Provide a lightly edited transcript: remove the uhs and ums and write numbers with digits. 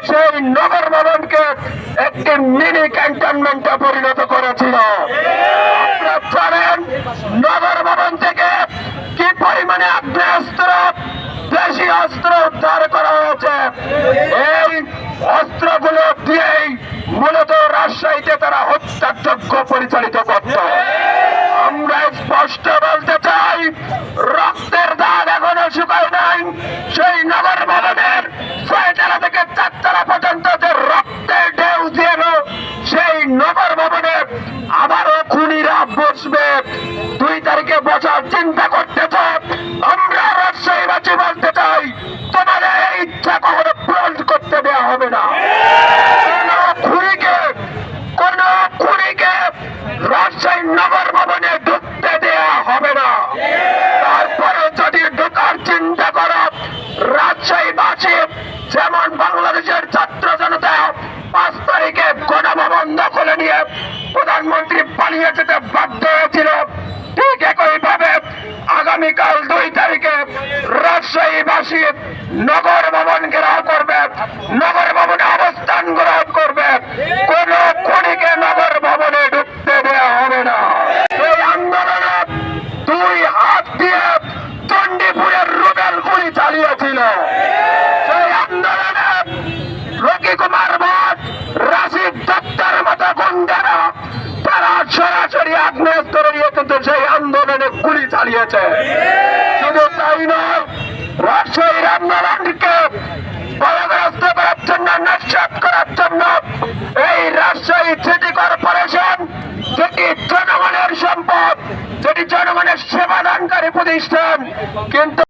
সেই নগর ভবনকে একটি মিনি ক্যান্টনমেন্টে পরিণত করেছিল। আপনারা জানেন নগর ভবন থেকে কি পরিমাণে আগ্নেয়াস্ত্র, দেশি অস্ত্র উদ্ধার করা হয়েছে। এই অস্ত্রগুলো দিয়েই মূলত রাজশাহীতে তারা হত্যাযজ্ঞ পরিচালিত করত। আমরা স্পষ্ট বলতে চাই, রক্তের দাগ এখনো শুকায় নাই। সেই নগর ভবনের 6 তলা থেকে 4 তলা পর্যন্ত যে রক্তের ঢেউ দিয়ে সেই নগর ভবনে আবারও খুনিরা বসবে। 2 তারিখে বসার চিন্তা করতেছ। আমরা রাজশাহীবাসী বলতে চাই, তোমাদের এই ইচ্ছা কখনো পূরণ করতে দেওয়া হবে না। কোন খুনিকে রাজশাহী নগর ভবনে ঢুকতে দেওয়া হবে না। তারপরে যদি ঢোকার চিন্তা করো, রাজশাহীবাসী যেমন বাংলাদেশের ছাত্র জনতা 5 তারিখে গণভবন দখলে নিয়ে প্রধানমন্ত্রী পালিয়ে যেতে বাধ্য হয়েছিল, ঠিক একইভাবে আগামীকাল 2 তারিখে রাজশাহীবাসী নগর ভবন ঘেরাও করবে, নগর ভবনে অবস্থান গ্রহণ করবে। কোন খুনিকে নগর ভবনে ঢুকতে দেওয়া হবে না। এই আন্দোলনে 2 হাত দিয়ে চণ্ডীপুরের রুবেল গুলি চালিয়েছিল। সেই আন্দোলনে রকি কুমার ভট্ট, রাশিদ দত্তের মতো গুন্ডারা তারা সরাসরি আগ্নেয়াস্ত্র নিয়ে কিন্তু সেই আন্দোলনে গুলি চালিয়েছে। শুধু তাই নয়, রাজশাহীর আন্দোলনকে বাধাগ্রস্ত করার জন্য, নস্যাৎ করার জন্য এই রাজশাহী সিটি কর্পোরেশন, যেটি জনগণের সম্পদ, যেটি জনগণের সেবাদানকারী প্রতিষ্ঠান, কিন্তু